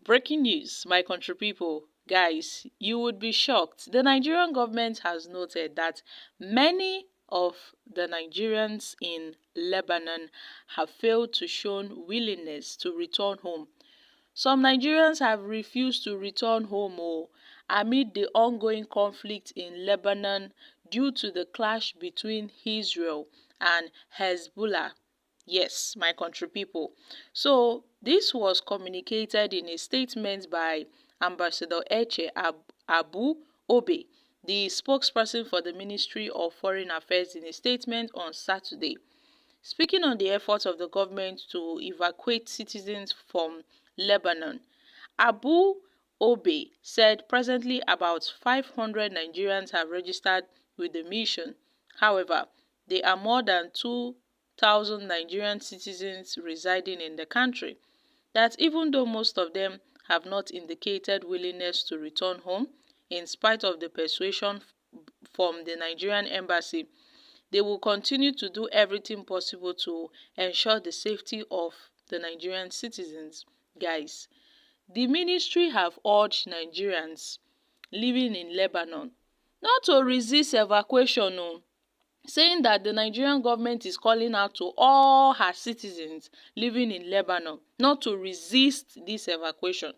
Breaking news, my country people. Guys, you would be shocked. The Nigerian government has noted that many of the Nigerians in Lebanon have failed to show willingness to return home. Some Nigerians have refused to return home amid the ongoing conflict in Lebanon due to the clash between Israel and Hezbollah. Yes, my country people. So this was communicated in a statement by Ambassador Abu Obe, the spokesperson for the Ministry of Foreign Affairs, in a statement on Saturday. Speaking on the efforts of the government to evacuate citizens from Lebanon, Abu Obe said presently about 500 Nigerians have registered with the mission. However, there are more than 2,000 Nigerian citizens residing in the country. That even though most of them have not indicated willingness to return home, in spite of the persuasion from the Nigerian embassy, they will continue to do everything possible to ensure the safety of the Nigerian citizens. Guys, the ministry have urged Nigerians living in Lebanon not to resist evacuation, saying that the Nigerian government is calling out to all her citizens living in Lebanon not to resist this evacuation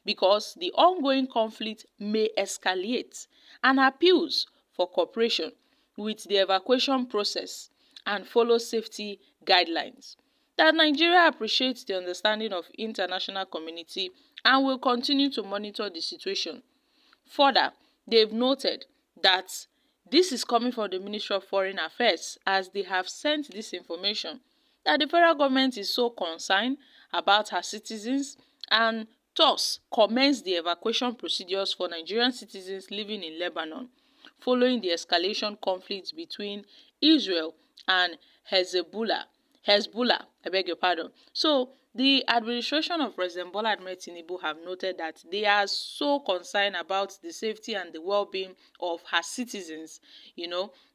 because the ongoing conflict may escalate, and appeals for cooperation with the evacuation process and follow safety guidelines. That Nigeria appreciates the understanding of international community and will continue to monitor the situation. Further, they've noted that this is coming from the Ministry of Foreign Affairs, as they have sent this information that the federal government is so concerned about her citizens and thus commenced the evacuation procedures for Nigerian citizens living in Lebanon following the escalation conflicts between Israel and Hezbollah, I beg your pardon. So the administration of President Bola Ahmed Tinubu have noted that they are so concerned about the safety and the well-being of her citizens,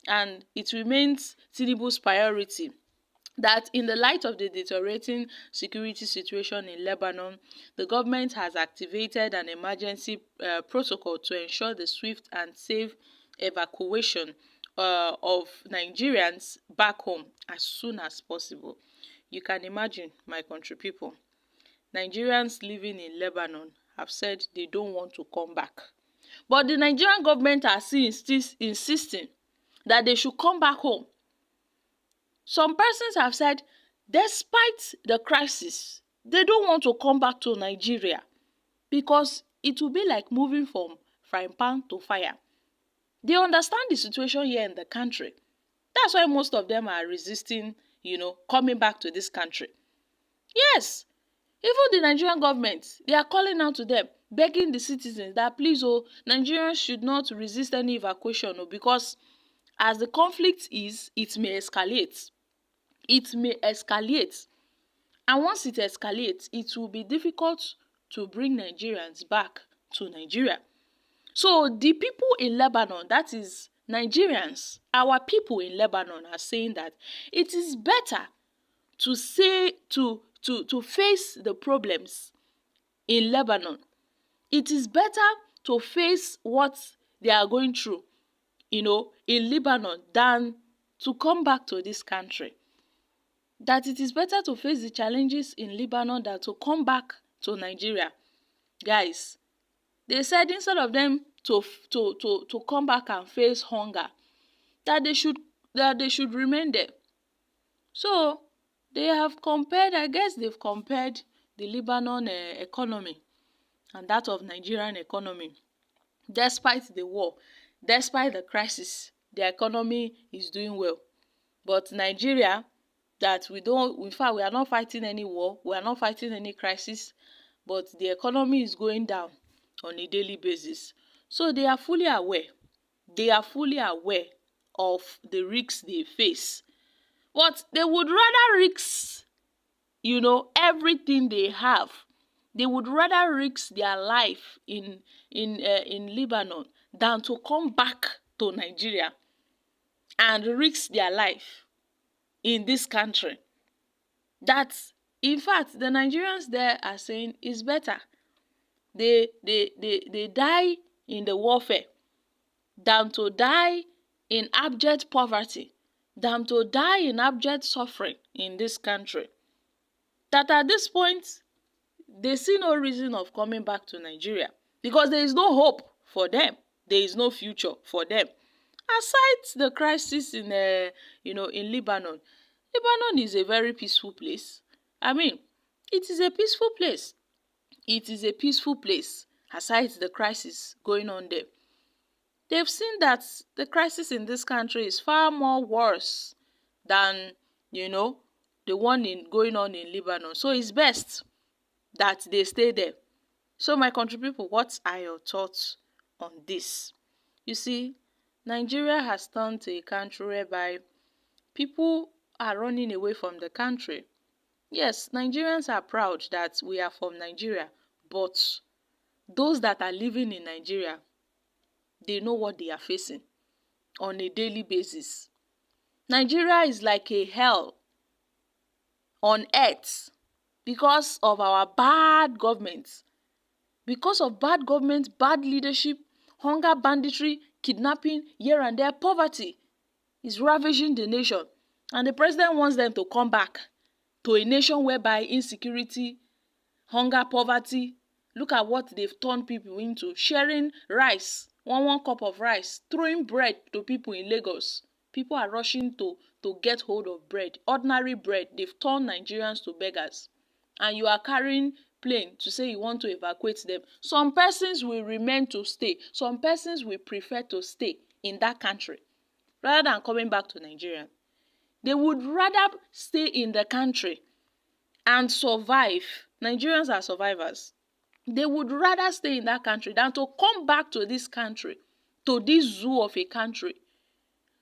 and it remains Tinubu's priority that in the light of the deteriorating security situation in Lebanon, the government has activated an emergency protocol to ensure the swift and safe evacuation of Nigerians back home as soon as possible. You can imagine, my country people, Nigerians living in Lebanon have said they don't want to come back. But the Nigerian government are still insisting that they should come back home. Some persons have said, despite the crisis, they don't want to come back to Nigeria because it will be like moving from frying pan to fire. They understand the situation here in the country. That's why most of them are resisting, coming back to this country. Yes, even the Nigerian government, they are calling out to them, begging the citizens that please, Nigerians should not resist any evacuation, because as the conflict is, it may escalate. It may escalate. And once it escalates, it will be difficult to bring Nigerians back to Nigeria. So the people in Lebanon, that is Nigerians, our people in Lebanon, are saying that it is better to face the problems in Lebanon. It is better to face what they are going through, in Lebanon, than to come back to this country. That it is better to face the challenges in Lebanon than to come back to Nigeria. Guys, they said instead of them to come back and face hunger, that they should remain there. So they have compared, I guess they've compared the Lebanon economy and that of Nigerian economy. Despite the war, despite the crisis, the economy is doing well. But Nigeria, that we are not fighting any war, we are not fighting any crisis, but the economy is going down on a daily basis. So they are fully aware. They are fully aware of the risks they face. But they would rather risk, everything they have. They would rather risk their life in Lebanon than to come back to Nigeria and risk their life in this country. That, in fact, the Nigerians there are saying it's better They die in the warfare than to die in abject poverty, than to die in abject suffering in this country. That at this point, they see no reason of coming back to Nigeria because there is no hope for them. There is no future for them. Aside the crisis in, in Lebanon, Lebanon is a very peaceful place. I mean, it is a peaceful place. It is a peaceful place. Aside the crisis going on there, they've seen that the crisis in this country is far more worse than, the one going on in Lebanon. So it's best that they stay there. So my country people, what are your thoughts on this? You see, Nigeria has turned to a country whereby people are running away from the country. Yes, Nigerians are proud that we are from Nigeria, but those that are living in Nigeria, they know what they are facing on a daily basis. Nigeria is like a hell on earth because of our bad government. Because of bad government, bad leadership, hunger, banditry, kidnapping, here and there, poverty is ravaging the nation. And the president wants them to come back to a nation whereby insecurity, hunger, poverty, look at what they've turned people into. Sharing rice, one cup of rice, throwing bread to people in Lagos. People are rushing to get hold of bread, ordinary bread. They've turned Nigerians to beggars. And you are carrying plane to say you want to evacuate them. Some persons will remain to stay. Some persons will prefer to stay in that country rather than coming back to Nigeria. They would rather stay in the country and survive. Nigerians are survivors. They would rather stay in that country than to come back to this country, to this zoo of a country.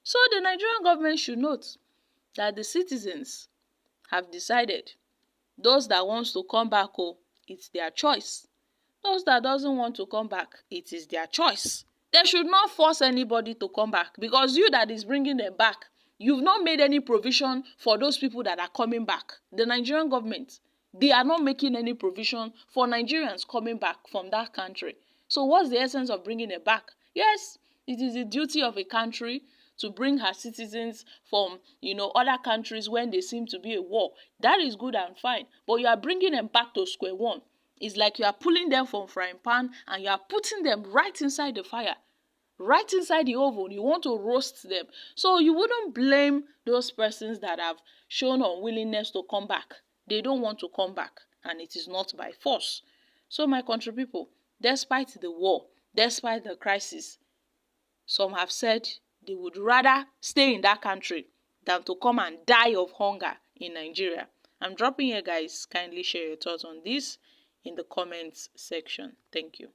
So the Nigerian government should note that the citizens have decided. Those that wants to come back, it's their choice. Those that doesn't want to come back, it is their choice. They should not force anybody to come back, because you that is bringing them back, you've not made any provision for those people that are coming back. The Nigerian government, they are not making any provision for Nigerians coming back from that country. So what's the essence of bringing them back? Yes, it is the duty of a country to bring her citizens from, other countries when they seem to be a war. That is good and fine. But you are bringing them back to square one. It's like you are pulling them from frying pan and you are putting them right inside the fire, right inside the oven. You want to roast them. So you wouldn't blame those persons that have shown unwillingness to come back. They don't want to come back, and it is not by force. So my country people, despite the war, despite the crisis, some have said they would rather stay in that country than to come and die of hunger in Nigeria. I'm dropping here, guys. Kindly share your thoughts on this in the comments section. Thank you.